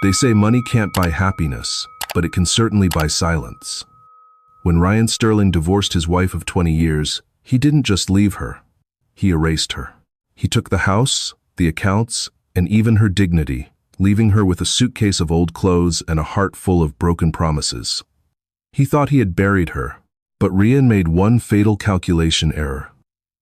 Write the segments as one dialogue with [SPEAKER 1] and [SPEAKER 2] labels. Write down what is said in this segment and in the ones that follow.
[SPEAKER 1] They say money can't buy happiness, but it can certainly buy silence. When Ryan Sterling divorced his wife of 20 years, he didn't just leave her. He erased her. He took the house, the accounts, and even her dignity, leaving her with a suitcase of old clothes and a heart full of broken promises. He thought he had buried her, but Ryan made one fatal calculation error.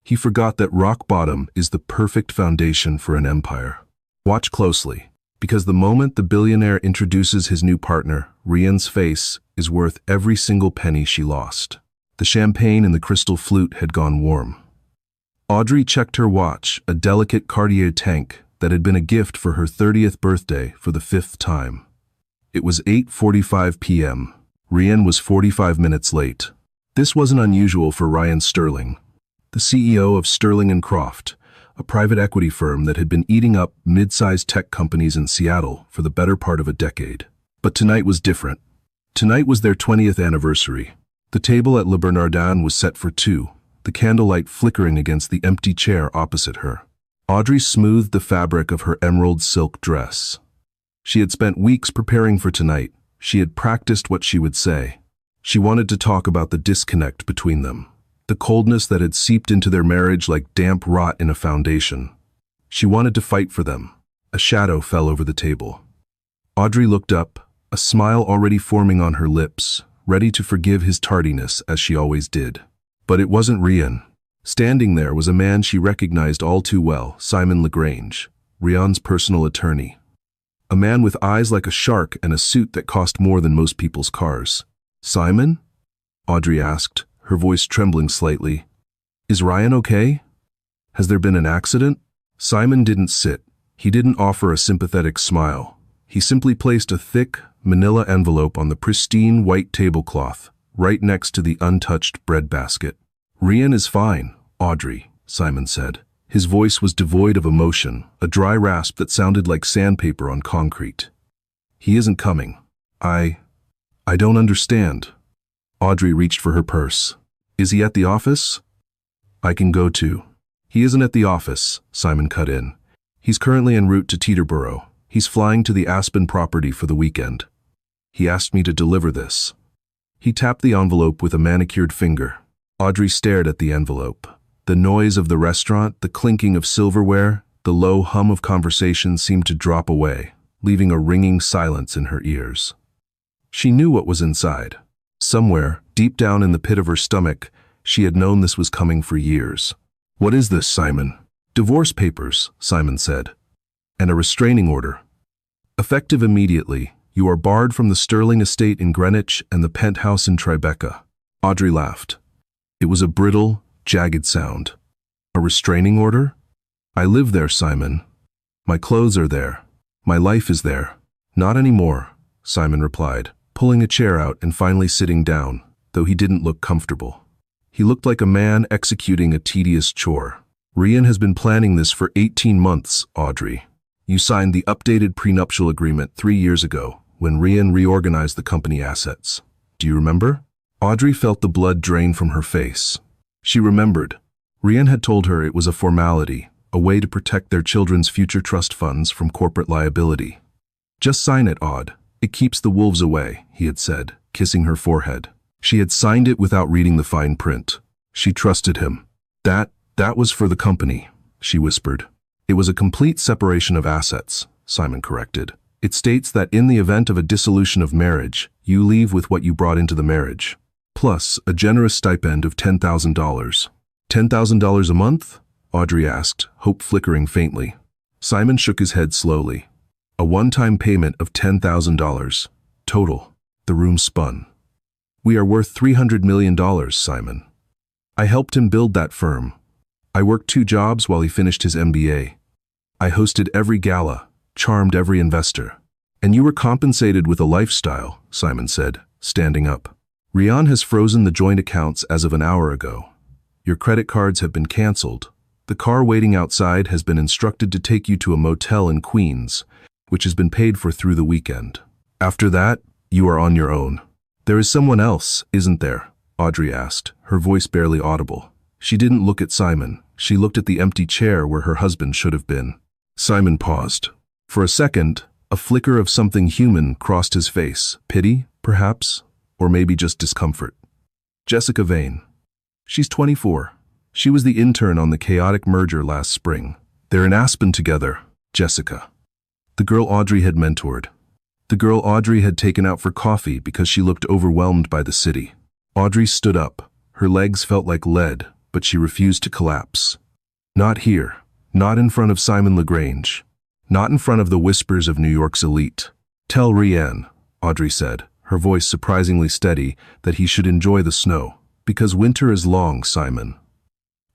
[SPEAKER 1] He forgot that rock bottom is the perfect foundation for an empire. Watch closely, because the moment the billionaire introduces his new partner, Ryan's face is worth every single penny she lost. The champagne in the crystal flute had gone warm. Audrey checked her watch, a delicate Cartier tank that had been a gift for her 30th birthday for the 5th time. It was 8:45 p.m. Ryan was 45 minutes late. This wasn't unusual for Ryan Sterling, the CEO of Sterling & Croft, a private equity firm that had been eating up mid-sized tech companies in Seattle for the better part of a decade. But tonight was different. Tonight was their 20th anniversary. The table at Le Bernardin was set for two, the candlelight flickering against the empty chair opposite her. Audrey smoothed the fabric of her emerald silk dress. She had spent weeks preparing for tonight. She had practiced what she would say. She wanted to talk about the disconnect between them, the coldness that had seeped into their marriage like damp rot in a foundation. She wanted to fight for them. A shadow fell over the table. Audrey looked up, a smile already forming on her lips, ready to forgive his tardiness as she always did. But it wasn't Ryan. Standing there was a man she recognized all too well, Simon LaGrange, Ryan's personal attorney. A man with eyes like a shark and a suit that cost more than most people's cars. "Simon?" Audrey asked, her voice trembling slightly. "Is Ryan okay? Has there been an accident?" Simon didn't sit. He didn't offer a sympathetic smile. He simply placed a thick, manila envelope on the pristine white tablecloth, right next to the untouched bread basket. "Ryan is fine, Audrey," Simon said. His voice was devoid of emotion, a dry rasp that sounded like sandpaper on concrete. "He isn't coming. I don't understand." Audrey reached for her purse. "Is he at the office?" "I can go too." "He isn't at the office," Simon cut in. "He's currently en route to Teterboro. He's flying to the Aspen property for the weekend. He asked me to deliver this." He tapped the envelope with a manicured finger. Audrey stared at the envelope. The noise of the restaurant, the clinking of silverware, the low hum of conversation seemed to drop away, leaving a ringing silence in her ears. She knew what was inside. Somewhere, deep down in the pit of her stomach, she had known this was coming for years. "What is this, Simon?" "Divorce papers," Simon said. "And a restraining order. Effective immediately, you are barred from the Sterling estate in Greenwich and the penthouse in Tribeca." Audrey laughed. It was a brittle, jagged sound. "A restraining order? I live there, Simon. My clothes are there. My life is there." "Not anymore," Simon replied, pulling a chair out and finally sitting down, though he didn't look comfortable. He looked like a man executing a tedious chore. "Ryan has been planning this for 18 months, Audrey. You signed the updated prenuptial agreement 3 years ago, when Ryan reorganized the company assets. Do you remember?" Audrey felt the blood drain from her face. She remembered. Ryan had told her it was a formality, a way to protect their children's future trust funds from corporate liability. "Just sign it, Aud. It keeps the wolves away," he had said, kissing her forehead. She had signed it without reading the fine print. She trusted him. That was for the company," she whispered. "It was a complete separation of assets," Simon corrected. "It states that in the event of a dissolution of marriage, you leave with what you brought into the marriage, plus a generous stipend of $10,000. $10,000 a month?" Audrey asked, hope flickering faintly. Simon shook his head slowly. "A one-time payment of $10,000. Total." The room spun. "We are worth $300 million, Simon. I helped him build that firm. I worked 2 jobs while he finished his MBA. I hosted every gala, charmed every investor. And you were compensated with a lifestyle," Simon said, standing up. "Ryan has frozen the joint accounts as of an hour ago. Your credit cards have been canceled. The car waiting outside has been instructed to take you to a motel in Queens, which has been paid for through the weekend. After that, you are on your own." "There is someone else, isn't there?" Audrey asked, her voice barely audible. She didn't look at Simon. She looked at the empty chair where her husband should have been. Simon paused. For a second, A flicker of something human crossed his face. Pity, perhaps? Or maybe just discomfort. Jessica Vane. She's 24. She was the intern on the chaotic merger last spring. They're in Aspen together. Jessica. The girl Audrey had mentored. The girl Audrey had taken out for coffee because she looked overwhelmed by the city. Audrey stood up. Her legs felt like lead, but she refused to collapse. Not here. Not in front of Simon LaGrange. Not in front of the whispers of New York's elite. Tell Rianne, Audrey said, her voice surprisingly steady, that he should enjoy the snow. Because winter is long, Simon.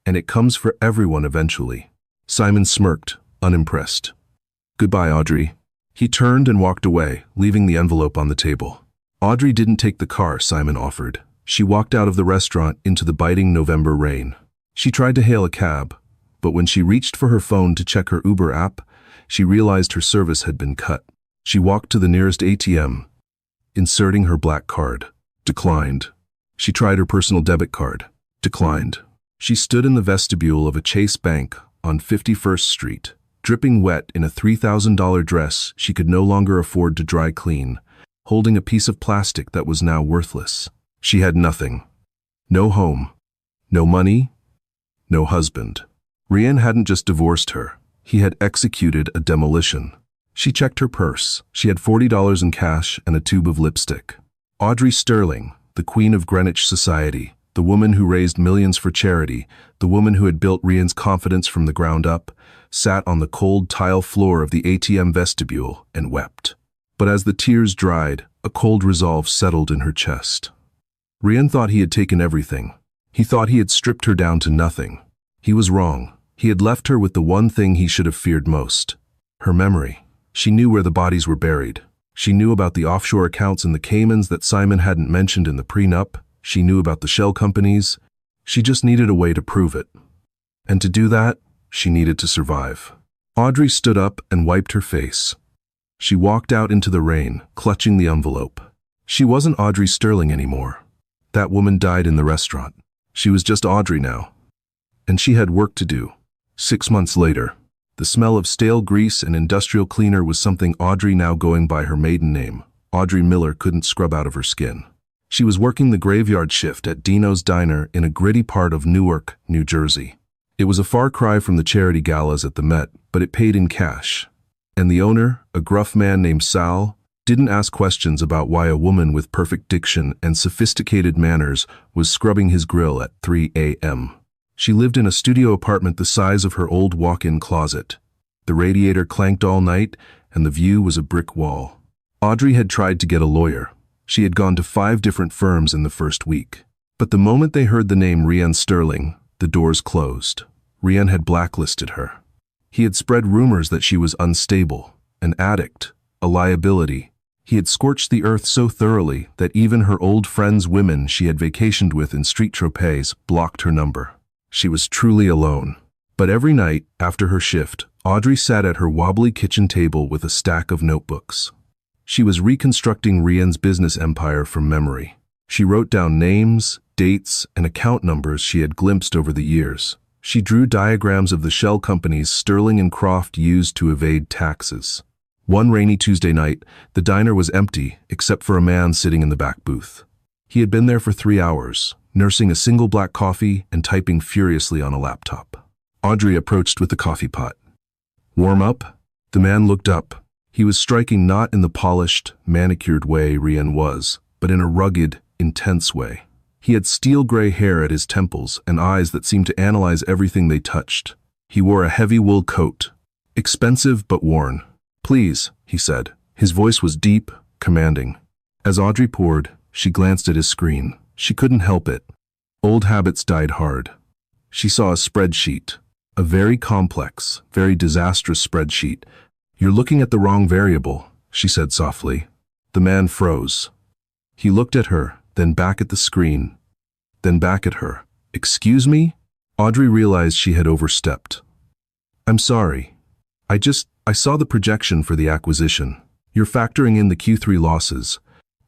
[SPEAKER 1] And it comes for everyone eventually. Simon smirked, unimpressed. Goodbye, Audrey. He turned and walked away, leaving the envelope on the table. Audrey didn't take the car Simon offered. She walked out of the restaurant into the biting November rain. She tried to hail a cab, but when she reached for her phone to check her Uber app, she realized her service had been cut. She walked to the nearest ATM, inserting her black card. Declined. She tried her personal debit card. Declined. She stood in the vestibule of a Chase Bank on 51st Street, dripping wet in a $3,000 dress she could no longer afford to dry clean, holding a piece of plastic that was now worthless. She had nothing. No home. No money. No husband. Rianne hadn't just divorced her. He had executed a demolition. She checked her purse. She had $40 in cash and a tube of lipstick. Audrey Sterling, the queen of Greenwich society, the woman who raised millions for charity, the woman who had built Rianne's confidence from the ground up, sat on the cold tile floor of the ATM vestibule and wept. But as the tears dried, a cold resolve settled in her chest. Rianne thought he had taken everything. He thought he had stripped her down to nothing. He was wrong. He had left her with the one thing he should have feared most. Her memory. She knew where the bodies were buried. She knew about the offshore accounts in the Caymans that Simon hadn't mentioned in the prenup. She knew about the shell companies. She just needed a way to prove it. And to do that, she needed to survive. Audrey stood up and wiped her face. She walked out into the rain, clutching the envelope. She wasn't Audrey Sterling anymore. That woman died in the restaurant. She was just Audrey now. And she had work to do. 6 months later, the smell of stale grease and industrial cleaner was something Audrey, now going by her maiden name, Audrey Miller, couldn't scrub out of her skin. She was working the graveyard shift at Dino's Diner in a gritty part of Newark, New Jersey. It was a far cry from the charity galas at the Met, but it paid in cash. And the owner, a gruff man named Sal, didn't ask questions about why a woman with perfect diction and sophisticated manners was scrubbing his grill at 3 a.m. She lived in a studio apartment the size of her old walk-in closet. The radiator clanked all night, and the view was a brick wall. Audrey had tried to get a lawyer. She had gone to 5 different firms in the first week. But the moment they heard the name Rianne Sterling, the doors closed. Rianne had blacklisted her. He had spread rumors that she was unstable, an addict, a liability. He had scorched the earth so thoroughly that even her old friends' women she had vacationed with in street tropez blocked her number. She was truly alone. But every night, after her shift, Audrey sat at her wobbly kitchen table with a stack of notebooks. She was reconstructing Rianne's business empire from memory. She wrote down names, dates, and account numbers she had glimpsed over the years. She drew diagrams of the shell companies Sterling and Croft used to evade taxes. One rainy Tuesday night, the diner was empty except for a man sitting in the back booth. He had been there for 3 hours, nursing a single black coffee and typing furiously on a laptop. Audrey approached with the coffee pot. Warm up? The man looked up. He was striking not in the polished, manicured way Rianne was, but in a rugged, intense way. He had steel gray hair at his temples and eyes that seemed to analyze everything they touched. He wore a heavy wool coat, expensive but worn. Please, he said. His voice was deep, commanding. As Audrey poured, she glanced at his screen. She couldn't help it. Old habits died hard. She saw a spreadsheet, a very complex, very disastrous spreadsheet. You're looking at the wrong variable, she said softly. The man froze. He looked at her, then back at the screen, then back at her. Excuse me? Audrey realized she had overstepped. I'm sorry. I saw the projection for the acquisition. You're factoring in the Q3 losses,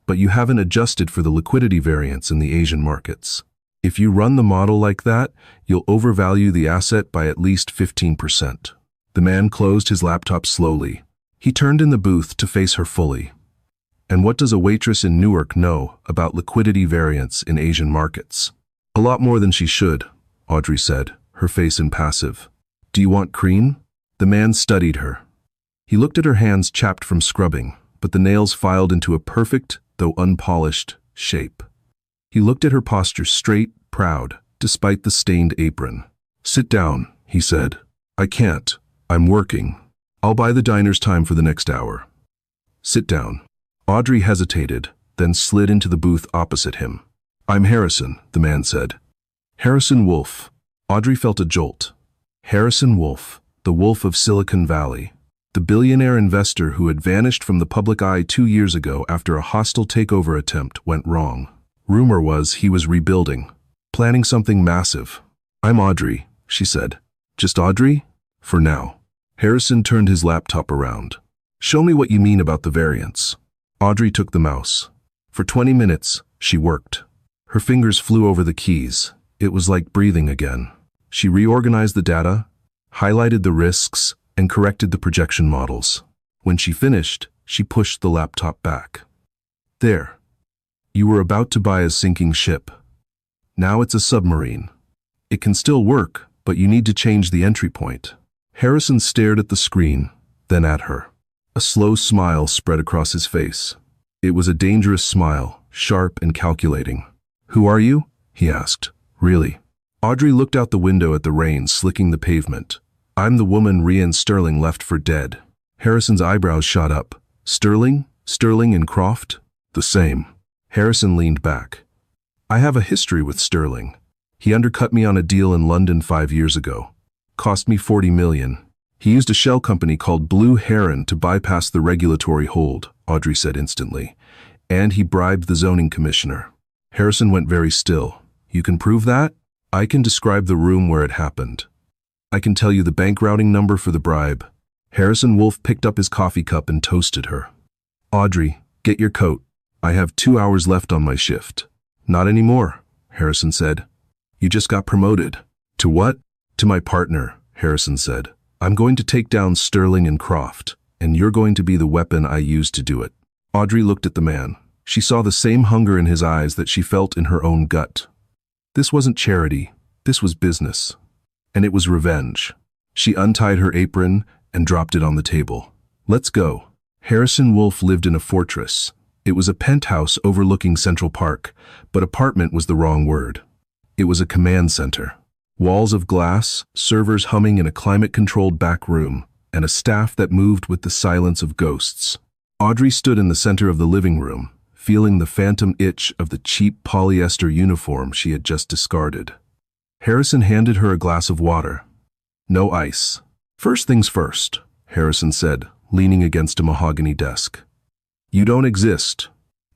[SPEAKER 1] but you haven't adjusted for the liquidity variance in the Asian markets. If you run the model like that, you'll overvalue the asset by at least 15%. The man closed his laptop slowly, He turned in the booth to face her fully. And what does a waitress in Newark know about liquidity variance in Asian markets? A lot more than she should, Audrey said, her face impassive. Do you want cream? The man studied her. He looked at her hands chapped from scrubbing, but the nails filed into a perfect, though unpolished, shape. He looked at her posture straight, proud, despite the stained apron. Sit down, he said. I can't. I'm working. I'll buy the diner's time for the next hour. Sit down. Audrey hesitated, then slid into the booth opposite him. I'm Harrison, the man said. Harrison Wolf. Audrey felt a jolt. Harrison Wolf, the Wolf of Silicon Valley. The billionaire investor who had vanished from the public eye 2 years ago after a hostile takeover attempt went wrong. Rumor was he was rebuilding, planning something massive. I'm Audrey, she said. Just Audrey? For now. Harrison turned his laptop around. Show me what you mean about the variance. Audrey took the mouse. For 20 minutes, she worked. Her fingers flew over the keys. It was like breathing again. She reorganized the data, highlighted the risks, and corrected the projection models. When she finished, she pushed the laptop back. There. You were about to buy a sinking ship. Now it's a submarine. It can still work, but you need to change the entry point. Harrison stared at the screen, then at her. A slow smile spread across his face. It was a dangerous smile, sharp and calculating. Who are you? He asked. Really? Audrey looked out the window at the rain slicking the pavement. I'm the woman Ryan Sterling left for dead. Harrison's eyebrows shot up. Sterling? Sterling and Croft? The same. Harrison leaned back. I have a history with Sterling. He undercut me on a deal in London 5 years ago. Cost me $40 million. He used a shell company called Blue Heron to bypass the regulatory hold, Audrey said instantly. And he bribed the zoning commissioner. Harrison went very still. You can prove that? I can describe the room where it happened. I can tell you the bank routing number for the bribe. Harrison Wolf picked up his coffee cup and toasted her. Audrey, get your coat. I have 2 hours left on my shift. Not anymore, Harrison said. You just got promoted. To what? To my partner, Harrison said. I'm going to take down Sterling and Croft, and you're going to be the weapon I use to do it. Audrey looked at the man. She saw the same hunger in his eyes that she felt in her own gut. This wasn't charity. This was business. And it was revenge. She untied her apron and dropped it on the table. Let's go. Harrison Wolf lived in a fortress. It was a penthouse overlooking Central Park, but apartment was the wrong word. It was a command center. Walls of glass, servers humming in a climate-controlled back room, and a staff that moved with the silence of ghosts. Audrey stood in the center of the living room, feeling the phantom itch of the cheap polyester uniform she had just discarded. Harrison handed her a glass of water. No ice. First things first, Harrison said, leaning against a mahogany desk. You don't exist.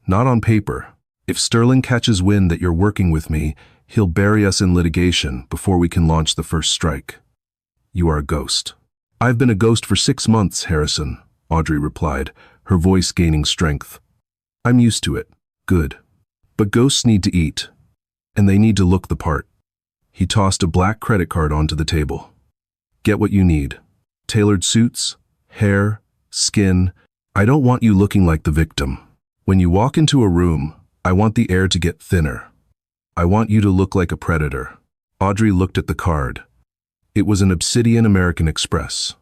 [SPEAKER 1] Not on paper. If Sterling catches wind that you're working with me, he'll bury us in litigation before we can launch the first strike. You are a ghost. I've been a ghost for 6 months, Harrison, Audrey replied, her voice gaining strength. I'm used to it. Good. But ghosts need to eat. And they need to look the part. He tossed a black credit card onto the table. Get what you need. Tailored suits, hair, skin. I don't want you looking like the victim. When you walk into a room, I want the air to get thinner. I want you to look like a predator. Audrey looked at the card. It was an Obsidian American Express.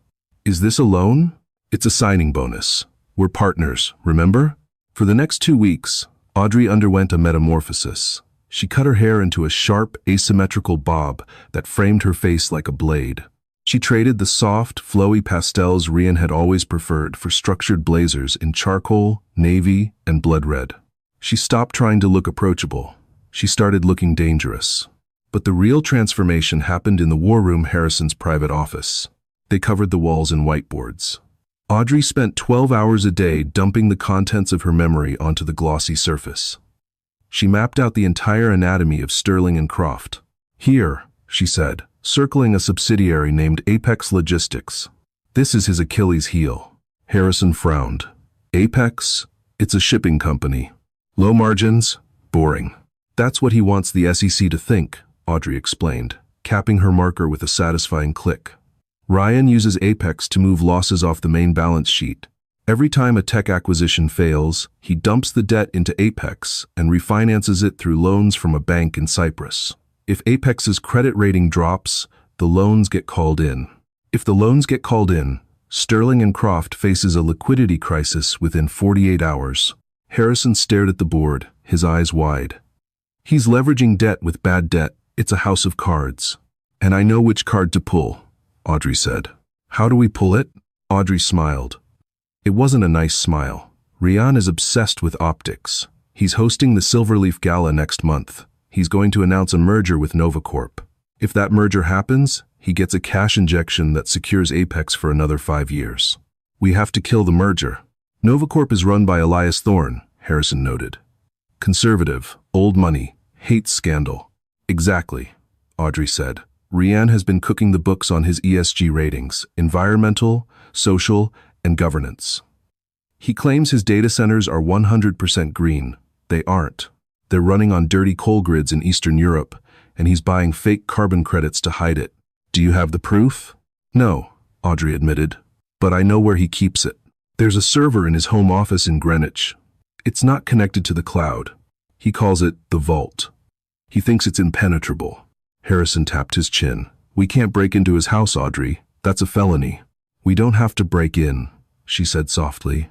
[SPEAKER 1] Is this a loan? It's a signing bonus. We're partners, remember? For the next 2 weeks, Audrey underwent a metamorphosis. She cut her hair into a sharp, asymmetrical bob that framed her face like a blade. She traded the soft, flowy pastels Ryan had always preferred for structured blazers in charcoal, navy, and blood red. She stopped trying to look approachable. She started looking dangerous. But the real transformation happened in the war room, Harrison's private office. They covered the walls in whiteboards. Audrey spent 12 hours a day dumping the contents of her memory onto the glossy surface. She mapped out the entire anatomy of Sterling and Croft. Here, she said, circling a subsidiary named Apex Logistics. This is his Achilles heel. Harrison frowned. Apex? It's a shipping company. Low margins? Boring. That's what he wants the SEC to think, Audrey explained, capping her marker with a satisfying click. Ryan uses Apex to move losses off the main balance sheet, Every time a tech acquisition fails, he dumps the debt into Apex and refinances it through loans from a bank in Cyprus. If Apex's credit rating drops, the loans get called in. If the loans get called in, Sterling and Croft faces a liquidity crisis within 48 hours. Harrison stared at the board, his eyes wide. He's leveraging debt with bad debt. It's a house of cards. And I know which card to pull, Audrey said. How do we pull it? Audrey smiled. It wasn't a nice smile. Ryan is obsessed with optics. He's hosting the Silverleaf Gala next month. He's going to announce a merger with NovaCorp. If that merger happens, he gets a cash injection that secures Apex for another 5 years. We have to kill the merger. NovaCorp is run by Elias Thorne, Harrison noted. Conservative, old money, hates scandal. Exactly, Audrey said. Ryan has been cooking the books on his ESG ratings, environmental, social, and governance. He claims his data centers are 100% green. They aren't. They're running on dirty coal grids in Eastern Europe, and he's buying fake carbon credits to hide it. Do you have the proof? No, Audrey admitted, but I know where he keeps it. There's a server in his home office in Greenwich. It's not connected to the cloud. He calls it the vault. He thinks it's impenetrable. Harrison tapped his chin. We can't break into his house, Audrey. That's a felony. We don't have to break in, she said softly.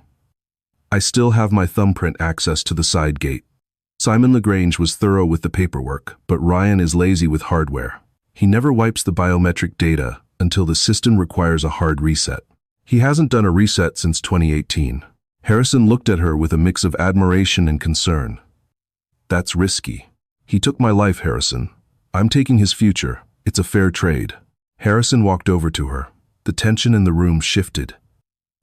[SPEAKER 1] I still have my thumbprint access to the side gate. Simon LaGrange was thorough with the paperwork, but Ryan is lazy with hardware. He never wipes the biometric data until the system requires a hard reset. He hasn't done a reset since 2018. Harrison looked at her with a mix of admiration and concern. That's risky. He took my life, Harrison. I'm taking his future. It's a fair trade. Harrison walked over to her. The tension in the room shifted.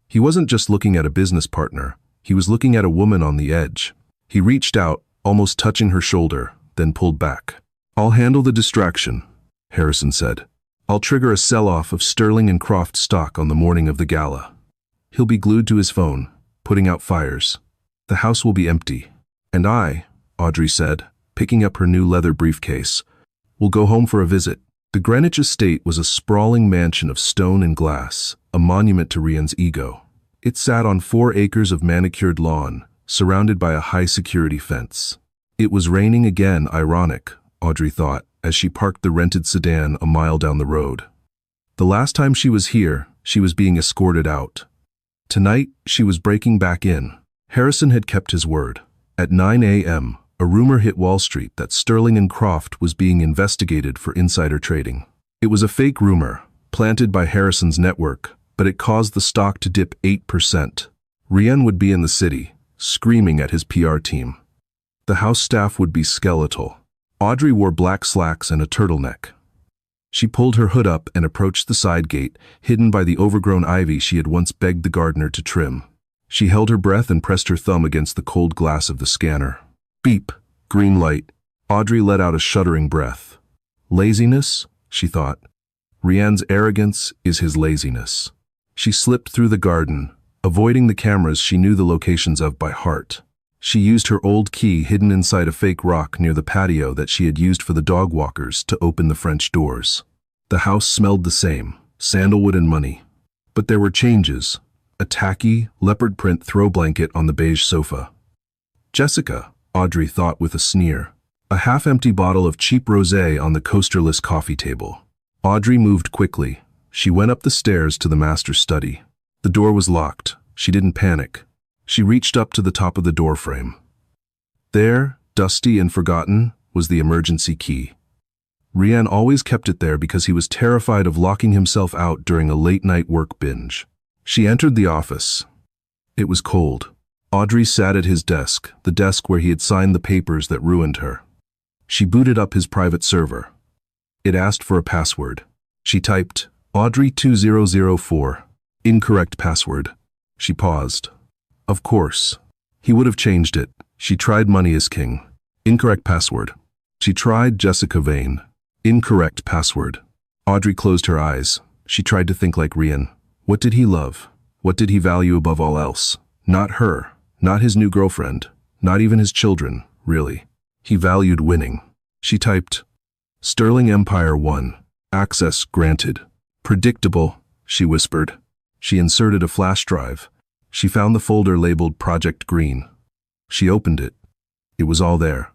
[SPEAKER 1] He wasn't just looking at a business partner. He was looking at a woman on the edge. He reached out, almost touching her shoulder, then pulled back. I'll handle the distraction, Harrison said. I'll trigger a sell-off of Sterling and Croft stock on the morning of the gala. He'll be glued to his phone, putting out fires. The house will be empty. And I, Audrey said, picking up her new leather briefcase, will go home for a visit. The Greenwich estate was a sprawling mansion of stone and glass, a monument to Ryan's ego. It sat on 4 acres of manicured lawn, surrounded by a high-security fence. It was raining again, ironic, Audrey thought, as she parked the rented sedan a mile down the road. The last time she was here, she was being escorted out. Tonight, she was breaking back in. Harrison had kept his word. At 9 a.m., a rumor hit Wall Street that Sterling and Croft was being investigated for insider trading. It was a fake rumor, planted by Harrison's network, but it caused the stock to dip 8%. Ryan would be in the city, screaming at his PR team. The house staff would be skeletal. Audrey wore black slacks and a turtleneck. She pulled her hood up and approached the side gate, hidden by the overgrown ivy she had once begged the gardener to trim. She held her breath and pressed her thumb against the cold glass of the scanner. Beep, green light. Audrey let out a shuddering breath. Laziness, she thought. Ryan's arrogance is his laziness. She slipped through the garden, avoiding the cameras she knew the locations of by heart. She used her old key hidden inside a fake rock near the patio that she had used for the dog walkers to open the French doors. The house smelled the same, sandalwood and money. But there were changes. A tacky, leopard print throw blanket on the beige sofa. Jessica, Audrey thought with a sneer. A half-empty bottle of cheap rosé on the coasterless coffee table. Audrey moved quickly. She went up the stairs to the master study. The door was locked. She didn't panic. She reached up to the top of the doorframe. There, dusty and forgotten, was the emergency key. Ryan always kept it there because he was terrified of locking himself out during a late-night work binge. She entered the office. It was cold. Audrey sat at his desk, the desk where he had signed the papers that ruined her. She booted up his private server. It asked for a password. She typed, Audrey 2004. Incorrect password. She paused. Of course. He would have changed it. She tried Money is King. Incorrect password. She tried Jessica Vane. Incorrect password. Audrey closed her eyes. She tried to think like Ryan. What did he love? What did he value above all else? Not her. Not his new girlfriend. Not even his children, really. He valued winning. She typed, Sterling Empire 1. Access granted. Predictable, she whispered. She inserted a flash drive. She found the folder labeled Project Green. She opened it. It was all there.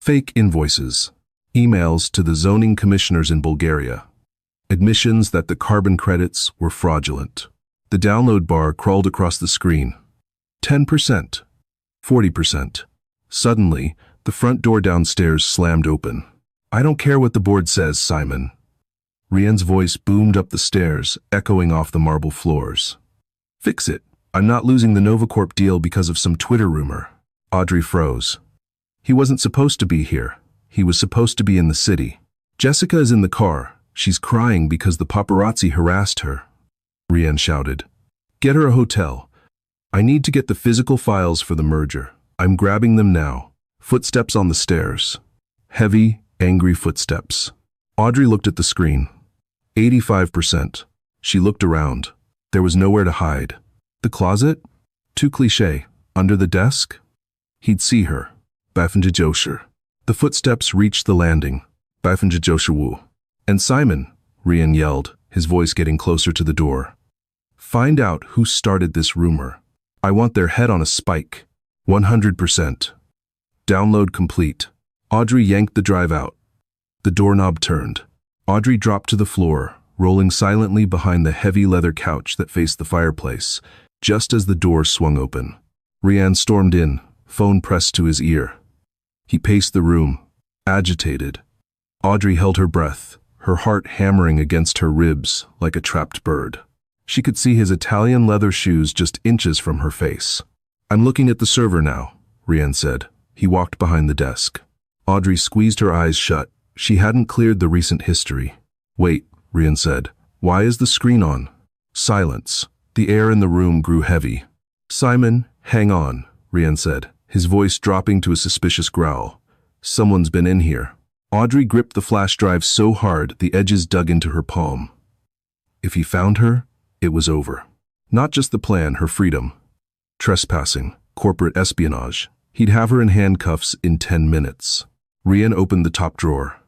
[SPEAKER 1] Fake invoices, emails to the zoning commissioners in Bulgaria, admissions that the carbon credits were fraudulent. The download bar crawled across the screen. 10%, 40%. Suddenly, the front door downstairs slammed open. "I don't care what the board says, Simon." Rian's voice boomed up the stairs, echoing off the marble floors. "Fix it. I'm not losing the Novacorp deal because of some Twitter rumor." Audrey froze. He wasn't supposed to be here. He was supposed to be in the city. "Jessica is in the car. She's crying because the paparazzi harassed her," Rian shouted. "Get her a hotel. I need to get the physical files for the merger. I'm grabbing them now." Footsteps on the stairs. Heavy, angry footsteps. Audrey looked at the screen. 85%. She looked around. There was nowhere to hide. The closet? Too cliché. Under the desk? He'd see her. Bafenjajosher. The footsteps reached the landing. Bafenjajosherwu. "And Simon," Rian yelled, his voice getting closer to the door. "Find out who started this rumor. I want their head on a spike. 100%. Download complete." Audrey yanked the drive out. The doorknob turned. Audrey dropped to the floor, rolling silently behind the heavy leather couch that faced the fireplace, just as the door swung open. Rian stormed in, phone pressed to his ear. He paced the room, agitated. Audrey held her breath, her heart hammering against her ribs like a trapped bird. She could see his Italian leather shoes just inches from her face. "I'm looking at the server now," Rian said. He walked behind the desk. Audrey squeezed her eyes shut. She hadn't cleared the recent history. "Wait," Rian said. "Why is the screen on?" Silence. The air in the room grew heavy. "Simon, hang on," Rian said, his voice dropping to a suspicious growl. "Someone's been in here." Audrey gripped the flash drive so hard the edges dug into her palm. If he found her, it was over. Not just the plan, her freedom. Trespassing, corporate espionage. He'd have her in handcuffs in 10 minutes. Rian opened the top drawer.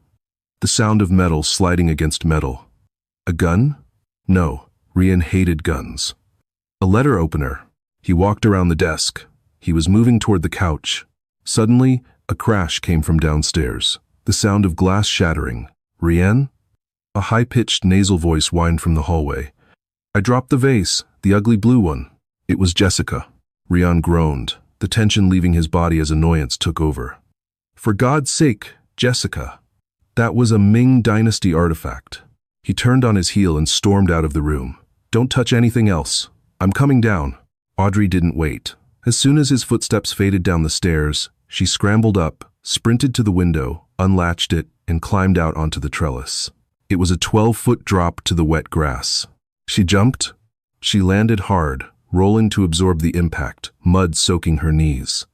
[SPEAKER 1] The sound of metal sliding against metal. A gun? No, Rian hated guns. A letter opener. He walked around the desk. He was moving toward the couch. Suddenly, a crash came from downstairs. The sound of glass shattering. "Rian?" A high-pitched nasal voice whined from the hallway. "I dropped the vase, the ugly blue one." It was Jessica. Rian groaned, the tension leaving his body as annoyance took over. "For God's sake, Jessica." That was a Ming Dynasty artifact. He turned on his heel and stormed out of the room. "Don't touch anything else. I'm coming down." Audrey didn't wait. As soon as his footsteps faded down the stairs, she scrambled up, sprinted to the window, unlatched it, and climbed out onto the trellis. It was a 12-foot drop to the wet grass. She jumped. She landed hard, rolling to absorb the impact, mud soaking her knees.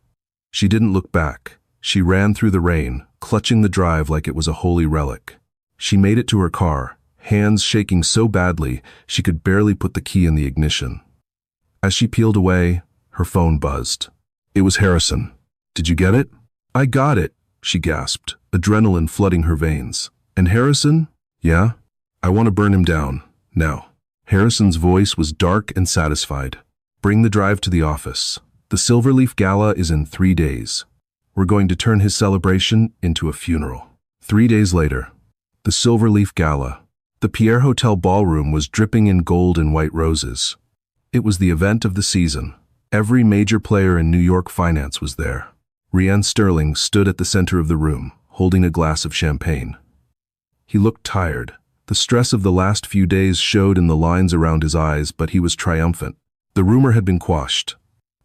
[SPEAKER 1] She didn't look back. She ran through the rain, clutching the drive like it was a holy relic. She made it to her car, hands shaking so badly she could barely put the key in the ignition. As she peeled away, her phone buzzed. It was Harrison. "Did you get it?" "I got it," she gasped, adrenaline flooding her veins. "And Harrison?" "Yeah? I want to burn him down, now." Harrison's voice was dark and satisfied. "Bring the drive to the office. The Silverleaf Gala is in 3 days. We're going to turn his celebration into a funeral." 3 days later, the Silverleaf Gala. The Pierre Hotel ballroom was dripping in gold and white roses. It was the event of the season. Every major player in New York finance was there. Rian Sterling stood at the center of the room, holding a glass of champagne. He looked tired. The stress of the last few days showed in the lines around his eyes, but he was triumphant. The rumor had been quashed.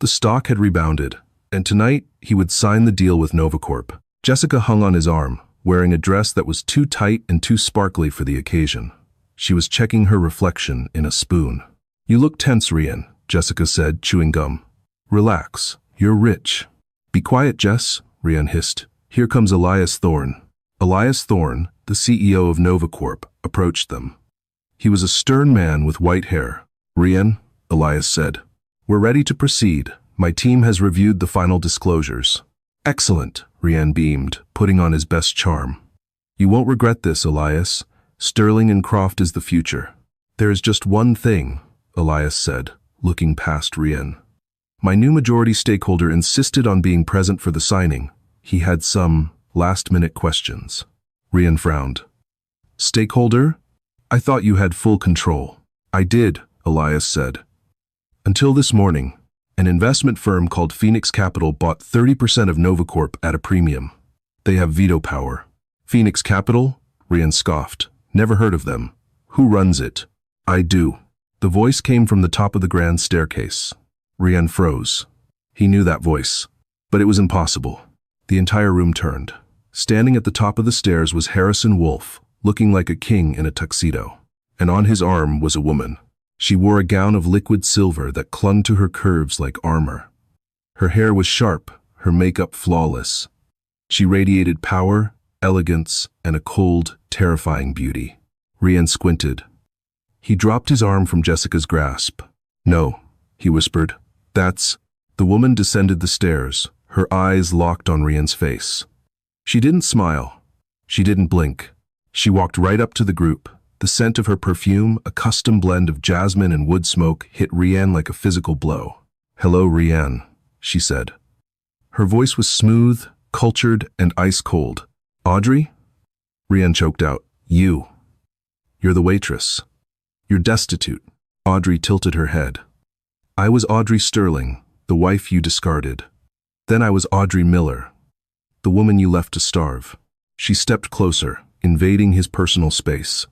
[SPEAKER 1] The stock had rebounded, and tonight he would sign the deal with Novacorp. Jessica hung on his arm, wearing a dress that was too tight and too sparkly for the occasion. She was checking her reflection in a spoon. "You look tense, Rian," Jessica said, chewing gum. "Relax. You're rich." "Be quiet, Jess," Rian hissed. "Here comes Elias Thorne." Elias Thorne, the CEO of Novacorp, approached them. He was a stern man with white hair. "Rian," Elias said, "we're ready to proceed. My team has reviewed the final disclosures." "Excellent," Rian beamed, putting on his best charm. "You won't regret this, Elias. Sterling and Croft is the future." "There is just one thing," Elias said, looking past Rian. My new majority stakeholder insisted on being present for the signing. He had some last-minute questions. Rian frowned. Stakeholder? I thought you had full control. I did, Elias said. Until this morning, an investment firm called Phoenix Capital bought 30% of Novacorp at a premium. They have veto power. Phoenix Capital? Rian scoffed. Never heard of them. Who runs it? I do. The voice came from the top of the grand staircase. Rian froze. He knew that voice. But it was impossible. The entire room turned. Standing at the top of the stairs was Harrison Wolfe, looking like a king in a tuxedo. And on his arm was a woman. She wore a gown of liquid silver that clung to her curves like armor. Her hair was sharp, her makeup flawless. She radiated power, elegance, and a cold, terrifying beauty. Rian squinted. He dropped his arm from Jessica's grasp. No, he whispered. That's... The woman descended the stairs, her eyes locked on Rian's face. She didn't smile. She didn't blink. She walked right up to the group. The scent of her perfume, a custom blend of jasmine and wood smoke, hit Rian like a physical blow. Hello, Rian, she said. Her voice was smooth, cultured, and ice-cold. Audrey? Rian choked out. You. You're the waitress. You're destitute. Audrey tilted her head. I was Audrey Sterling, the wife you discarded. Then I was Audrey Miller, the woman you left to starve. She stepped closer, invading his personal space.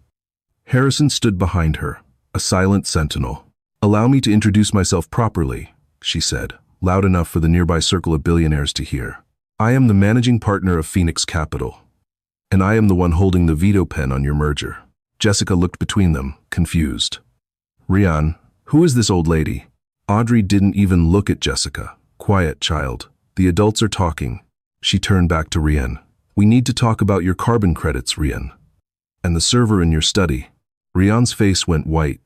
[SPEAKER 1] Harrison stood behind her, a silent sentinel. Allow me to introduce myself properly, she said, loud enough for the nearby circle of billionaires to hear. I am the managing partner of Phoenix Capital, and I am the one holding the veto pen on your merger. Jessica looked between them, confused. Rian, who is this old lady? Audrey didn't even look at Jessica. Quiet, child. The adults are talking. She turned back to Rian. We need to talk about your carbon credits, Rian. And the server in your study. Rian's face went white.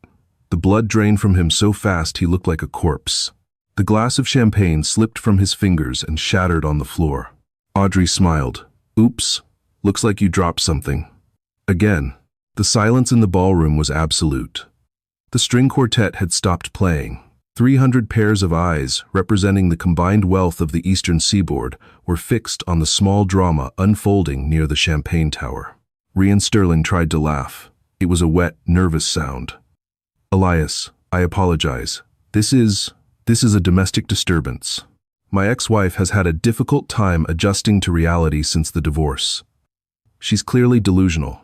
[SPEAKER 1] The blood drained from him so fast he looked like a corpse. The glass of champagne slipped from his fingers and shattered on the floor. Audrey smiled. Oops, looks like you dropped something. Again, the silence in the ballroom was absolute. The string quartet had stopped playing. 300 pairs of eyes, representing the combined wealth of the eastern seaboard, were fixed on the small drama unfolding near the champagne tower. Rian Sterling tried to laugh. It was a wet, nervous sound. Elias, I apologize. This is a domestic disturbance. My ex-wife has had a difficult time adjusting to reality since the divorce. She's clearly delusional.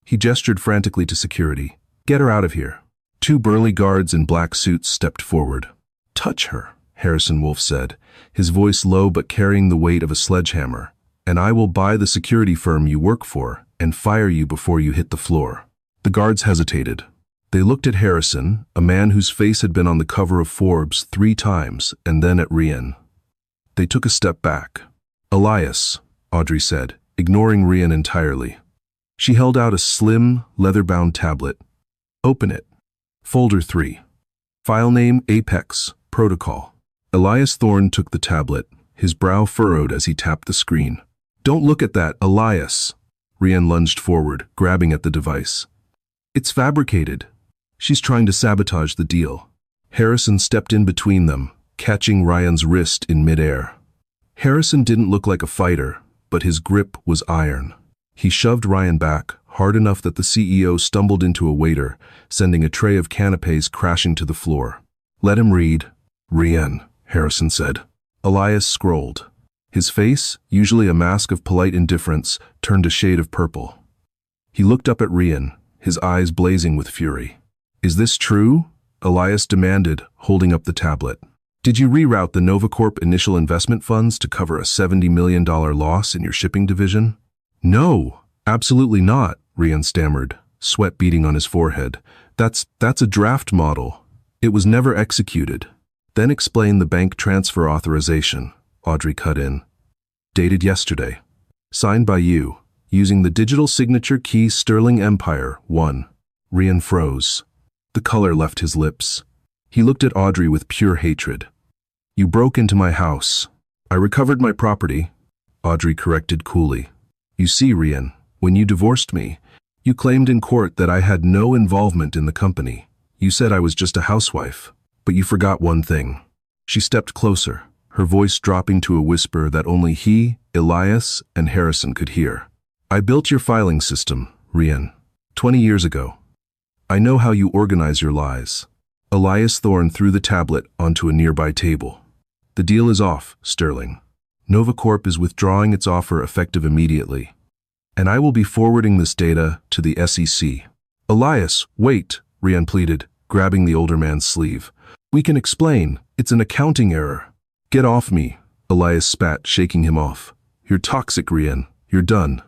[SPEAKER 1] He gestured frantically to security. Get her out of here. 2 burly guards in black suits stepped forward. Touch her, Harrison Wolfe said, his voice low but carrying the weight of a sledgehammer, and I will buy the security firm you work for and fire you before you hit the floor. The guards hesitated. They looked at Harrison, a man whose face had been on the cover of Forbes 3 times, and then at Rian. They took a step back. Elias, Audrey said, ignoring Rian entirely. She held out a slim, leather-bound tablet. Open it. Folder 3. File name Apex, Protocol. Elias Thorne took the tablet, his brow furrowed as he tapped the screen. Don't look at that, Elias. Rian lunged forward, grabbing at the device. It's fabricated. She's trying to sabotage the deal. Harrison stepped in between them, catching Rian's wrist in midair. Harrison didn't look like a fighter, but his grip was iron. He shoved Rian back, hard enough that the CEO stumbled into a waiter, sending a tray of canapes crashing to the floor. Let him read. Rian, Harrison said. Elias scrolled. His face, usually a mask of polite indifference, turned a shade of purple. He looked up at Rian, his eyes blazing with fury. Is this true? Elias demanded, holding up the tablet. Did you reroute the Novacorp initial investment funds to cover a $70 million loss in your shipping division? No, absolutely not, Rian stammered, sweat beading on his forehead. That's a draft model. It was never executed. Then explain the bank transfer authorization, Audrey cut in. Dated yesterday. Signed by you, using the digital signature key Sterling Empire 1. Rian froze. The color left his lips. He looked at Audrey with pure hatred. You broke into my house. I recovered my property, Audrey corrected coolly. You see, Rian, when you divorced me, you claimed in court that I had no involvement in the company. You said I was just a housewife, but you forgot one thing. She stepped closer, her voice dropping to a whisper that only he, Elias, and Harrison could hear. I built your filing system, Ryan, 20 years ago. I know how you organize your lies. Elias Thorne threw the tablet onto a nearby table. The deal is off, Sterling. Novacorp is withdrawing its offer effective immediately. And I will be forwarding this data to the SEC. Elias, wait, Ryan pleaded, grabbing the older man's sleeve. We can explain. It's an accounting error. Get off me, Elias spat, shaking him off. You're toxic, Ryan. You're done.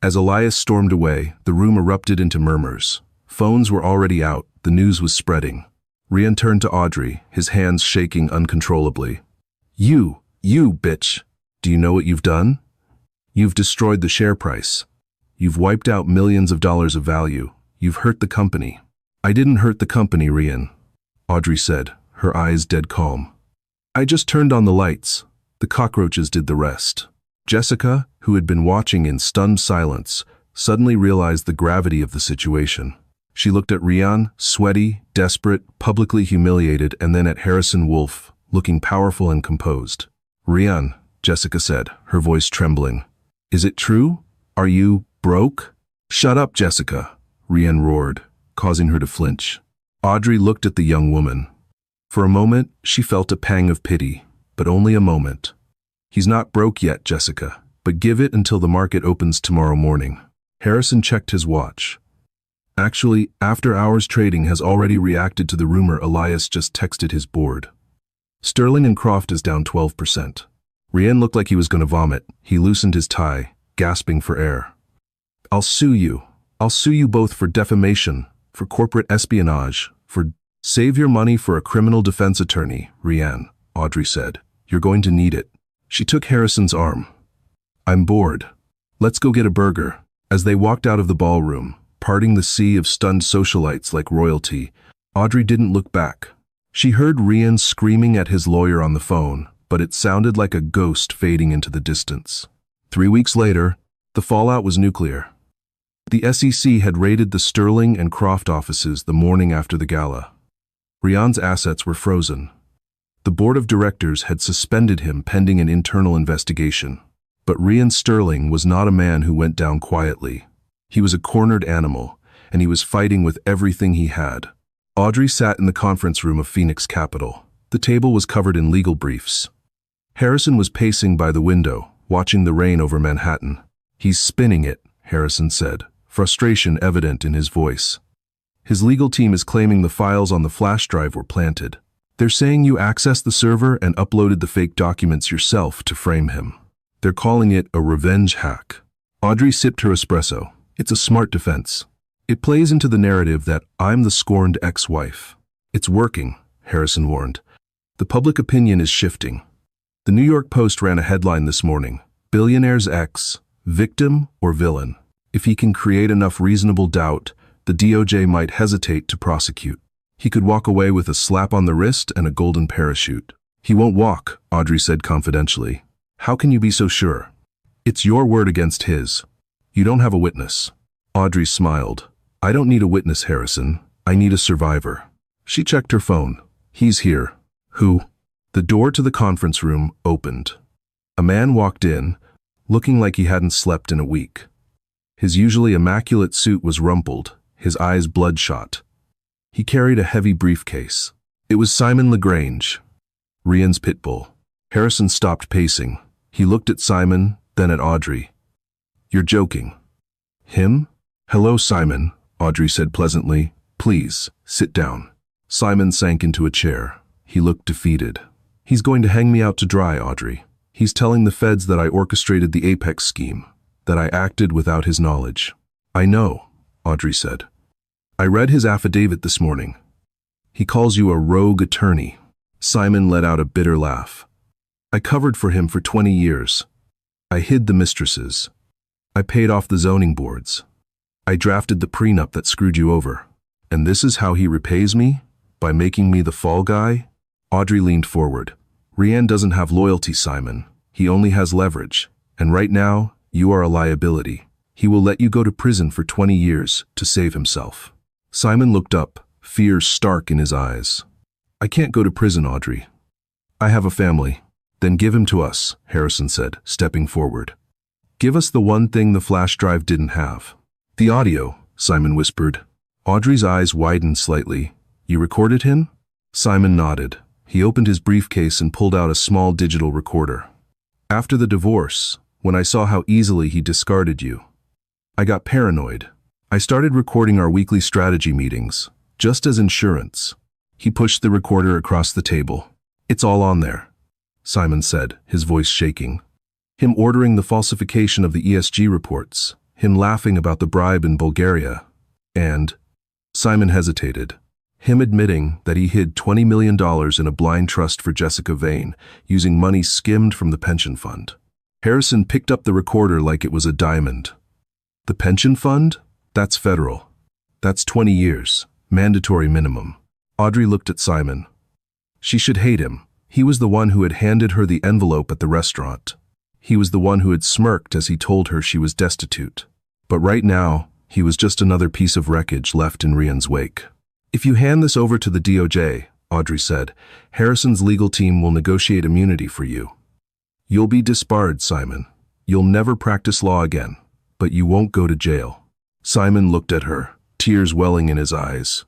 [SPEAKER 1] As Elias stormed away, the room erupted into murmurs. Phones were already out. The news was spreading. Ryan turned to Audrey, his hands shaking uncontrollably. You bitch. Do you know what you've done? You've destroyed the share price. You've wiped out millions of dollars of value. You've hurt the company. I didn't hurt the company, Ryan, Audrey said, her eyes dead calm. I just turned on the lights. The cockroaches did the rest. Jessica, who had been watching in stunned silence, suddenly realized the gravity of the situation. She looked at Ryan, sweaty, desperate, publicly humiliated, and then at Harrison Wolfe, looking powerful and composed. Ryan, Jessica said, her voice trembling. Is it true? Are you broke? Shut up, Jessica, Ryan roared, causing her to flinch. Audrey looked at the young woman. For a moment, she felt a pang of pity, but only a moment. He's not broke yet, Jessica, but give it until the market opens tomorrow morning. Harrison checked his watch. Actually, after-hours trading has already reacted to the rumor Elias just texted his board. Sterling and Croft is down 12%. Ryan looked like he was going to vomit. He loosened his tie, gasping for air. I'll sue you. I'll sue you both for defamation, for corporate espionage, for save your money for a criminal defense attorney, Ryan, Audrey said. You're going to need it. She took Harrison's arm. I'm bored. Let's go get a burger. As they walked out of the ballroom, parting the sea of stunned socialites like royalty, Audrey didn't look back. She heard Ryan screaming at his lawyer on the phone, but it sounded like a ghost fading into the distance. 3 weeks later, the fallout was nuclear. The SEC had raided the Sterling and Croft offices the morning after the gala. Ryan's assets were frozen. The board of directors had suspended him pending an internal investigation. But Ryan Sterling was not a man who went down quietly. He was a cornered animal, and he was fighting with everything he had. Audrey sat in the conference room of Phoenix Capital. The table was covered in legal briefs. Harrison was pacing by the window, watching the rain over Manhattan. He's spinning it, Harrison said, frustration evident in his voice. His legal team is claiming the files on the flash drive were planted. They're saying you accessed the server and uploaded the fake documents yourself to frame him. They're calling it a revenge hack. Audrey sipped her espresso. It's a smart defense. It plays into the narrative that I'm the scorned ex-wife. It's working, Harrison warned. The public opinion is shifting. The New York Post ran a headline this morning. Billionaire's ex, victim or villain? If he can create enough reasonable doubt, the DOJ might hesitate to prosecute. He could walk away with a slap on the wrist and a golden parachute. He won't walk, Audrey said confidentially. How can you be so sure? It's your word against his. You don't have a witness. Audrey smiled. I don't need a witness, Harrison. I need a survivor. She checked her phone. He's here. Who? The door to the conference room opened. A man walked in, looking like he hadn't slept in a week. His usually immaculate suit was rumpled, his eyes bloodshot. He carried a heavy briefcase. It was Simon LaGrange, Ryan's pit bull. Harrison stopped pacing. He looked at Simon, then at Audrey. You're joking. Him? Hello, Simon, Audrey said pleasantly. Please, sit down. Simon sank into a chair. He looked defeated. He's going to hang me out to dry, Audrey. He's telling the feds that I orchestrated the Apex scheme, that I acted without his knowledge. I know, Audrey said. I read his affidavit this morning. He calls you a rogue attorney. Simon let out a bitter laugh. I covered for him for 20 years. I hid the mistresses. I paid off the zoning boards. I drafted the prenup that screwed you over. And this is how he repays me? By making me the fall guy? Audrey leaned forward. Ryan doesn't have loyalty, Simon. He only has leverage. And right now, you are a liability. He will let you go to prison for 20 years to save himself. Simon looked up, fear stark in his eyes. I can't go to prison, Audrey. I have a family. Then give him to us, Harrison said, stepping forward. Give us the one thing the flash drive didn't have. The audio, Simon whispered. Audrey's eyes widened slightly. You recorded him? Simon nodded. He opened his briefcase and pulled out a small digital recorder. After the divorce, when I saw how easily he discarded you, I got paranoid. I started recording our weekly strategy meetings, just as insurance. He pushed the recorder across the table. It's all on there, Simon said, his voice shaking. Him ordering the falsification of the ESG reports, him laughing about the bribe in Bulgaria, and Simon hesitated. Him admitting that he hid $20 million in a blind trust for Jessica Vane, using money skimmed from the pension fund. Harrison picked up the recorder like it was a diamond. The pension fund? That's federal. That's 20 years, mandatory minimum. Audrey looked at Simon. She should hate him. He was the one who had handed her the envelope at the restaurant. He was the one who had smirked as he told her she was destitute. But right now, he was just another piece of wreckage left in Rhiann's wake. If you hand this over to the DOJ, Audrey said, Harrison's legal team will negotiate immunity for you. You'll be disbarred, Simon. You'll never practice law again, but you won't go to jail. Simon looked at her, tears welling in his eyes.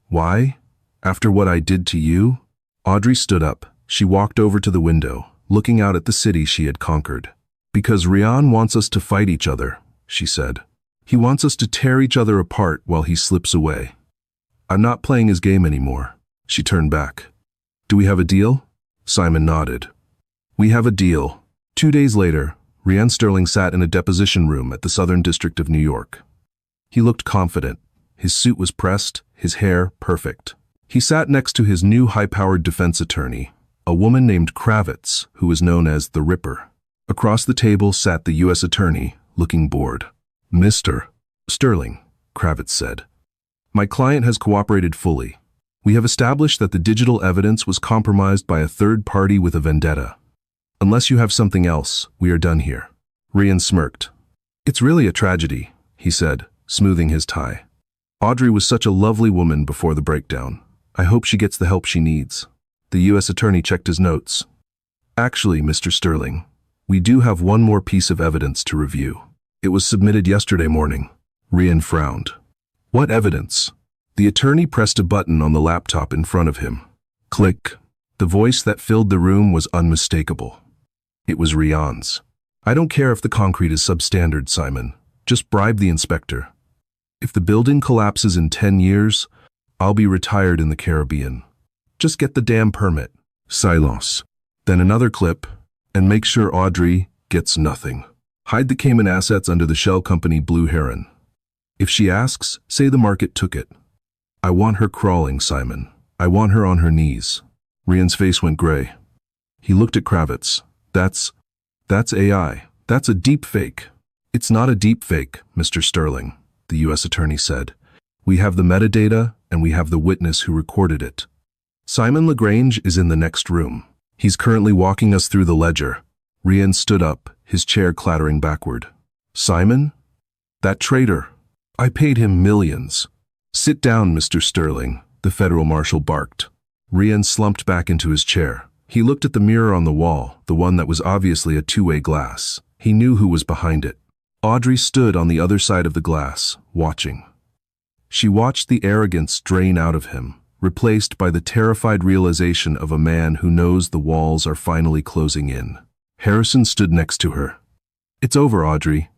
[SPEAKER 1] Why? After what I did to you? Audrey stood up. She walked over to the window, looking out at the city she had conquered. Because Rhiann wants us to fight each other, she said. He wants us to tear each other apart while he slips away. I'm not playing his game anymore. She turned back. Do we have a deal? Simon nodded. We have a deal. 2 days later, Rhiann Sterling sat in a deposition room at the Southern District of New York. He looked confident. His suit was pressed, his hair perfect. He sat next to his new high-powered defense attorney, a woman named Kravitz, who was known as the Ripper. Across the table sat the U.S. attorney, looking bored. Mr. Sterling, Kravitz said. My client has cooperated fully. We have established that the digital evidence was compromised by a third party with a vendetta. Unless you have something else, we are done here. Rhiann smirked. It's really a tragedy, he said, smoothing his tie. Audrey was such a lovely woman before the breakdown. I hope she gets the help she needs. The U.S. attorney checked his notes. Actually, Mr. Sterling, we do have one more piece of evidence to review. It was submitted yesterday morning. Rhiann frowned. What evidence? The attorney pressed a button on the laptop in front of him. Click. The voice that filled the room was unmistakable. It was Rhiann's. I don't care if the concrete is substandard, Simon. Just bribe the inspector. If the building collapses in 10 years, I'll be retired in the Caribbean. Just get the damn permit. Silence. Then another clip, and make sure Audrey gets nothing. Hide the Cayman assets under the shell company Blue Heron. If she asks, say the market took it. I want her crawling, Simon. I want her on her knees. Rhiann's face went gray. He looked at Kravitz. That's AI. That's a deep fake. It's not a deep fake, Mr. Sterling, the U.S. attorney said. We have the metadata, and we have the witness who recorded it. Simon LaGrange is in the next room. He's currently walking us through the ledger. Rhiann stood up, his chair clattering backward. Simon? That traitor. I paid him millions. Sit down, Mr. Sterling, the federal marshal barked. Rhiann slumped back into his chair. He looked at the mirror on the wall, the one that was obviously a two-way glass. He knew who was behind it. Audrey stood on the other side of the glass, watching. She watched the arrogance drain out of him, replaced by the terrified realization of a man who knows the walls are finally closing in. Harrison stood next to her. It's over, Audrey.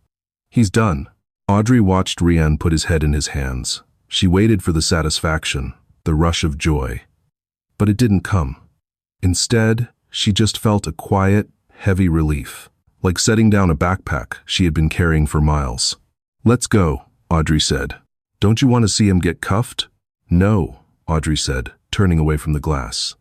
[SPEAKER 1] He's done. Audrey watched Rhiann put his head in his hands. She waited for the satisfaction, the rush of joy. But it didn't come. Instead, she just felt a quiet, heavy relief, like setting down a backpack she had been carrying for miles. Let's go, Audrey said. Don't you want to see him get cuffed? No, Audrey said, turning away from the glass.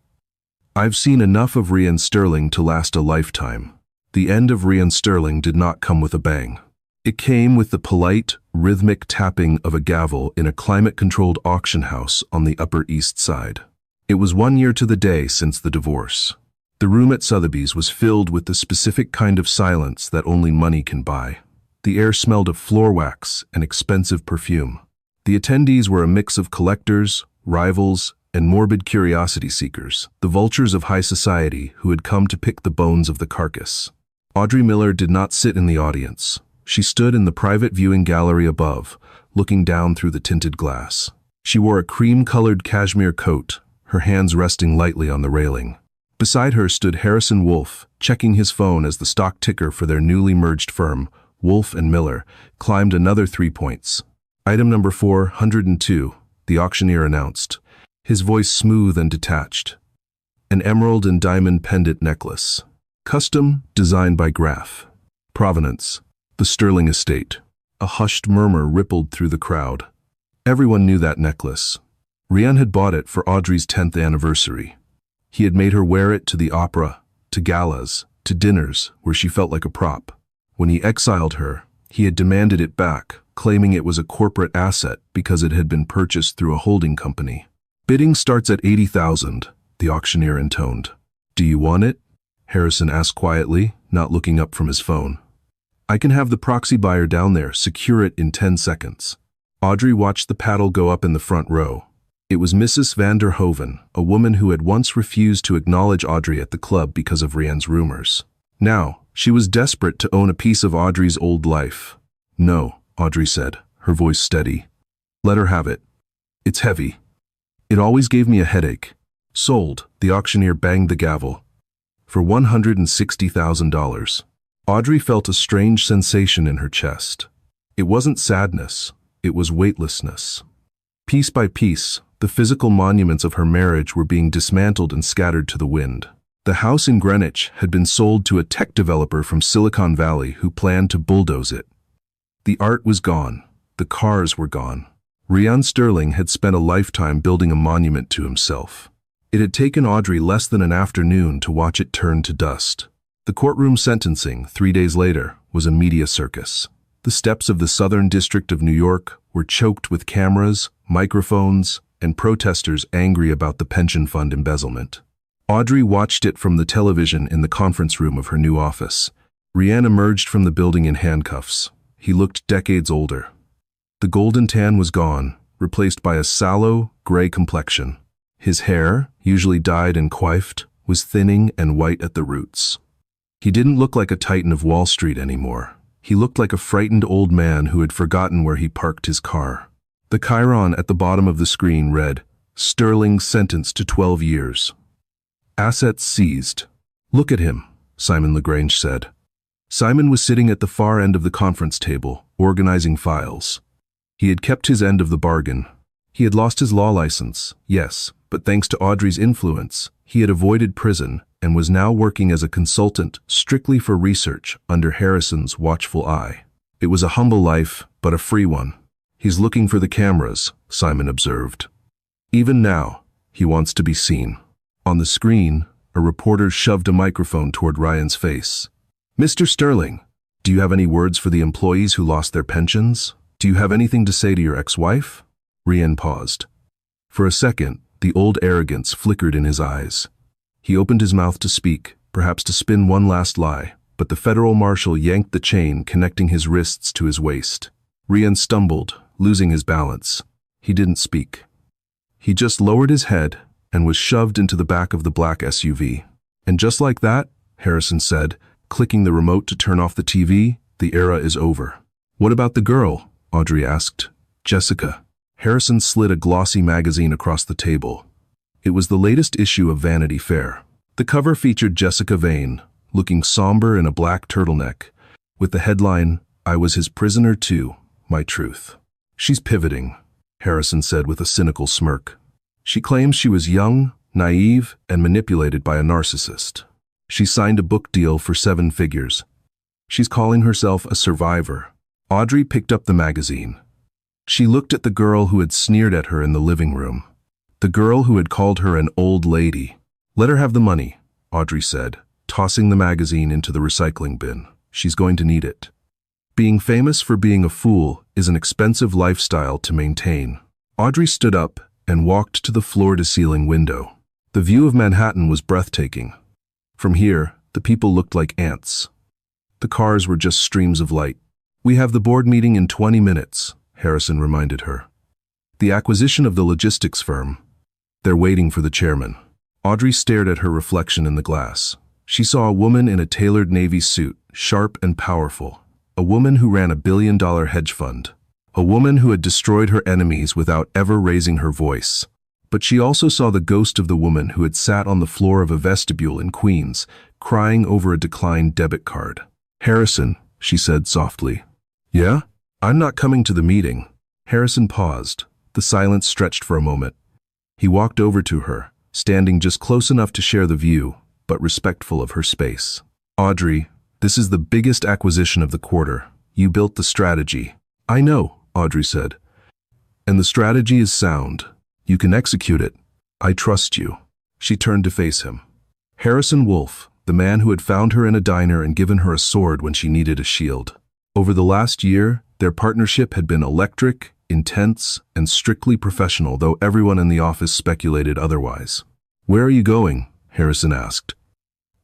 [SPEAKER 1] I've seen enough of Rhiann Sterling to last a lifetime. The end of Rhiann Sterling did not come with a bang. It came with the polite, rhythmic tapping of a gavel in a climate-controlled auction house on the Upper East Side. It was 1 year to the day since the divorce. The room at Sotheby's was filled with the specific kind of silence that only money can buy. The air smelled of floor wax and expensive perfume. The attendees were a mix of collectors, rivals, and morbid curiosity seekers, the vultures of high society who had come to pick the bones of the carcass. Audrey Miller did not sit in the audience. She stood in the private viewing gallery above, looking down through the tinted glass. She wore a cream-colored cashmere coat, her hands resting lightly on the railing. Beside her stood Harrison Wolfe, checking his phone as the stock ticker for their newly merged firm, Wolfe and Miller, climbed another 3 points. Item number 402, the auctioneer announced, his voice smooth and detached. An emerald and diamond pendant necklace. Custom, designed by Graf. Provenance, the Sterling estate. A hushed murmur rippled through the crowd. Everyone knew that necklace. Rian had bought it for Audrey's 10th anniversary. He had made her wear it to the opera, to galas, to dinners where she felt like a prop. When he exiled her, he had demanded it back, claiming it was a corporate asset because it had been purchased through a holding company. Bidding starts at $80,000, the auctioneer intoned. Do you want it? Harrison asked quietly, not looking up from his phone. I can have the proxy buyer down there secure it in 10 seconds. Audrey watched the paddle go up in the front row. It was Mrs. van der Hoven, a woman who had once refused to acknowledge Audrey at the club because of Rian's rumors. Now, she was desperate to own a piece of Audrey's old life. No, Audrey said, her voice steady. Let her have it. It's heavy. It always gave me a headache. Sold, the auctioneer banged the gavel. For $160,000. Audrey felt a strange sensation in her chest. It wasn't sadness, it was weightlessness. Piece by piece, the physical monuments of her marriage were being dismantled and scattered to the wind. The house in Greenwich had been sold to a tech developer from Silicon Valley who planned to bulldoze it. The art was gone. The cars were gone. Rian Sterling had spent a lifetime building a monument to himself. It had taken Audrey less than an afternoon to watch it turn to dust. The courtroom sentencing, 3 days later, was a media circus. The steps of the Southern District of New York were choked with cameras, microphones, and protesters angry about the pension fund embezzlement. Audrey watched it from the television in the conference room of her new office. Rian emerged from the building in handcuffs. He looked decades older. The golden tan was gone, replaced by a sallow, gray complexion. His hair, usually dyed and coiffed, was thinning and white at the roots. He didn't look like a titan of Wall Street anymore. He looked like a frightened old man who had forgotten where he parked his car. The chyron at the bottom of the screen read, Sterling sentenced to 12 years. Assets seized. Look at him, Simon LaGrange said. Simon was sitting at the far end of the conference table, organizing files. He had kept his end of the bargain. He had lost his law license, yes, but thanks to Audrey's influence, he had avoided prison and was now working as a consultant strictly for research under Harrison's watchful eye. It was a humble life, but a free one. He's looking for the cameras, Simon observed. Even now, he wants to be seen. On the screen, a reporter shoved a microphone toward Ryan's face. Mr. Sterling, do you have any words for the employees who lost their pensions? Do you have anything to say to your ex-wife? Rian paused. For a second, the old arrogance flickered in his eyes. He opened his mouth to speak, perhaps to spin one last lie, but the federal marshal yanked the chain connecting his wrists to his waist. Rian stumbled, losing his balance. He didn't speak. He just lowered his head and was shoved into the back of the black SUV. And just like that, Harrison said, clicking the remote to turn off the TV, the era is over. What about the girl? Audrey asked. Jessica. Harrison slid a glossy magazine across the table. It was the latest issue of Vanity Fair. The cover featured Jessica Vane, looking somber in a black turtleneck, with the headline, I was his prisoner too, my truth. She's pivoting, Harrison said with a cynical smirk. She claims she was young, naive, and manipulated by a narcissist. She signed a book deal for 7 figures. She's calling herself a survivor. Audrey picked up the magazine. She looked at the girl who had sneered at her in the living room. The girl who had called her an old lady. Let her have the money, Audrey said, tossing the magazine into the recycling bin. She's going to need it. Being famous for being a fool is an expensive lifestyle to maintain. Audrey stood up and walked to the floor-to-ceiling window. The view of Manhattan was breathtaking. From here, the people looked like ants. The cars were just streams of light. We have the board meeting in 20 minutes, Harrison reminded her. The acquisition of the logistics firm. They're waiting for the chairman. Audrey stared at her reflection in the glass. She saw a woman in a tailored navy suit, sharp and powerful. A woman who ran a billion-dollar hedge fund. A woman who had destroyed her enemies without ever raising her voice. But she also saw the ghost of the woman who had sat on the floor of a vestibule in Queens, crying over a declined debit card. "Harrison," she said softly. "Yeah? I'm not coming to the meeting." Harrison paused. The silence stretched for a moment. He walked over to her, standing just close enough to share the view, but respectful of her space. "Audrey, this is the biggest acquisition of the quarter. You built the strategy." "I know," Audrey said. "And the strategy is sound. You can execute it. I trust you." She turned to face him. Harrison Wolfe, the man who had found her in a diner and given her a sword when she needed a shield. Over the last year, their partnership had been electric, intense, and strictly professional, though everyone in the office speculated otherwise. "Where are you going?" Harrison asked.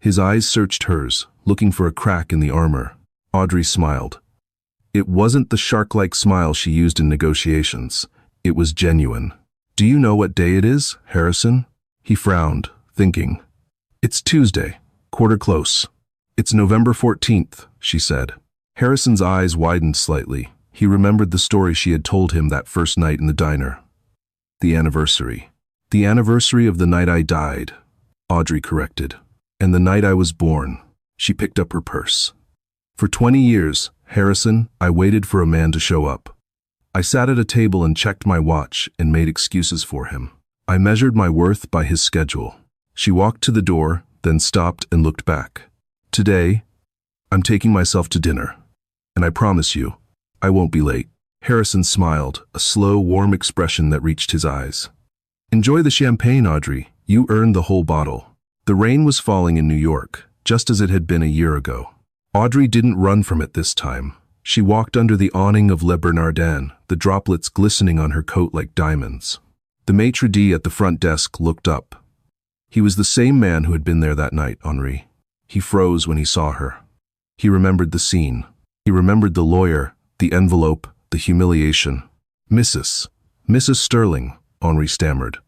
[SPEAKER 1] His eyes searched hers, looking for a crack in the armor. Audrey smiled. It wasn't the shark-like smile she used in negotiations. It was genuine. "Do you know what day it is, Harrison?" He frowned, thinking. "It's Tuesday, quarter close." "It's November 14th, she said. Harrison's eyes widened slightly. He remembered the story she had told him that first night in the diner. The anniversary. "The anniversary of the night I died," Audrey corrected. "And the night I was born." She picked up her purse. "For 20 years, Harrison, I waited for a man to show up. I sat at a table and checked my watch and made excuses for him. I measured my worth by his schedule." She walked to the door, then stopped and looked back. "Today, I'm taking myself to dinner. And I promise you, I won't be late." Harrison smiled, a slow, warm expression that reached his eyes. "Enjoy the champagne, Audrey. You earned the whole bottle." The rain was falling in New York, just as it had been a year ago. Audrey didn't run from it this time. She walked under the awning of Le Bernardin, the droplets glistening on her coat like diamonds. The maitre d' at the front desk looked up. He was the same man who had been there that night, Henri. He froze when he saw her. He remembered the scene. He remembered the lawyer, the envelope, the humiliation. Mrs. Sterling," Henri stammered.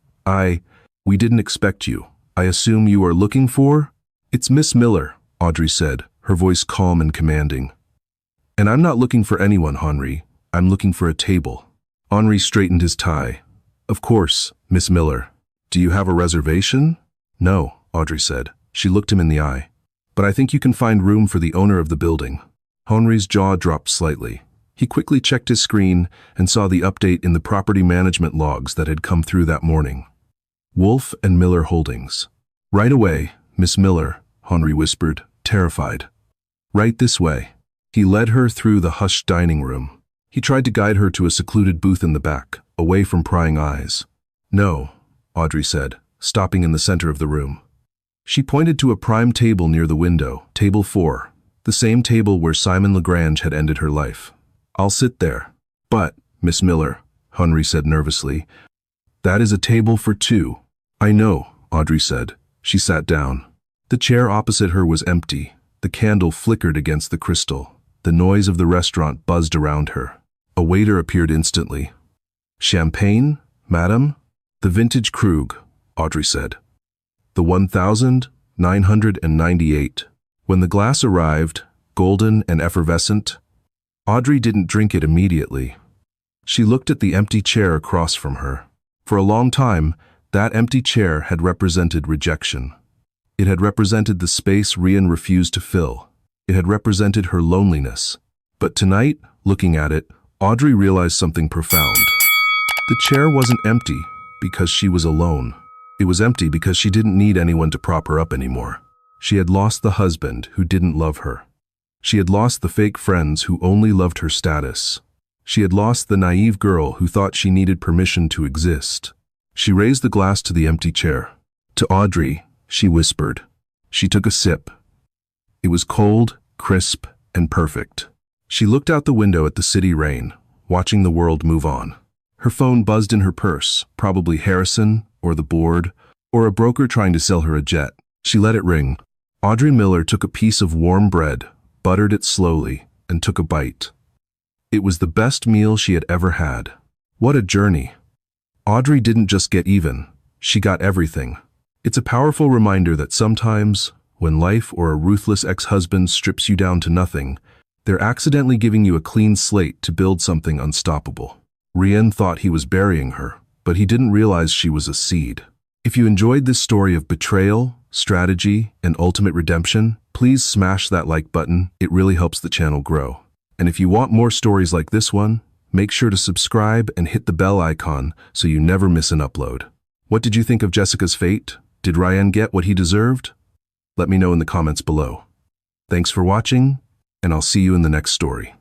[SPEAKER 1] We didn't expect you. I assume you are looking for?" "It's Miss Miller," Audrey said, her voice calm and commanding. "And I'm not looking for anyone, Henri. I'm looking for a table." Henri straightened his tie. "Of course, Miss Miller. Do you have a reservation?" "No," Audrey said. She looked him in the eye. "But I think you can find room for the owner of the building." Henri's jaw dropped slightly. He quickly checked his screen and saw the update in the property management logs that had come through that morning. Wolfe and Miller Holdings. "Right away, Miss Miller," Henri whispered, terrified. "Right this way." He led her through the hushed dining room. He tried to guide her to a secluded booth in the back, away from prying eyes. "No," Audrey said, stopping in the center of the room. She pointed to a prime table near the window, table 4, the same table where Simon Lagrange had ended her life. "I'll sit there." "But, Miss Miller," Henri said nervously, "that is a table for 2. "I know," Audrey said. She sat down. The chair opposite her was empty. The candle flickered against the crystal. The noise of the restaurant buzzed around her. A waiter appeared instantly. "Champagne, madam?" "The vintage Krug," Audrey said. "The 1998. When the glass arrived, golden and effervescent, Audrey didn't drink it immediately. She looked at the empty chair across from her. For a long time, that empty chair had represented rejection. It had represented the space Rian refused to fill. It had represented her loneliness. But tonight, looking at it, Audrey realized something profound. The chair wasn't empty because she was alone. It was empty because she didn't need anyone to prop her up anymore. She had lost the husband who didn't love her. She had lost the fake friends who only loved her status. She had lost the naive girl who thought she needed permission to exist. She raised the glass to the empty chair. "To Audrey," she whispered. She took a sip. It was cold, crisp, and perfect. She looked out the window at the city rain, watching the world move on. Her phone buzzed in her purse, probably Harrison, or the board, or a broker trying to sell her a jet. She let it ring. Audrey Miller took a piece of warm bread, buttered it slowly, and took a bite. It was the best meal she had ever had. What a journey. Audrey didn't just get even. she got everything. It's a powerful reminder that sometimes, when life or a ruthless ex-husband strips you down to nothing, they're accidentally giving you a clean slate to build something unstoppable. Ryan thought he was burying her, but he didn't realize she was a seed. If you enjoyed this story of betrayal, strategy, and ultimate redemption, please smash that like button. It really helps the channel grow. And if you want more stories like this one, make sure to subscribe and hit the bell icon so you never miss an upload. What did you think of Jessica's fate? Did Ryan get what he deserved? Let me know in the comments below. Thanks for watching, and I'll see you in the next story.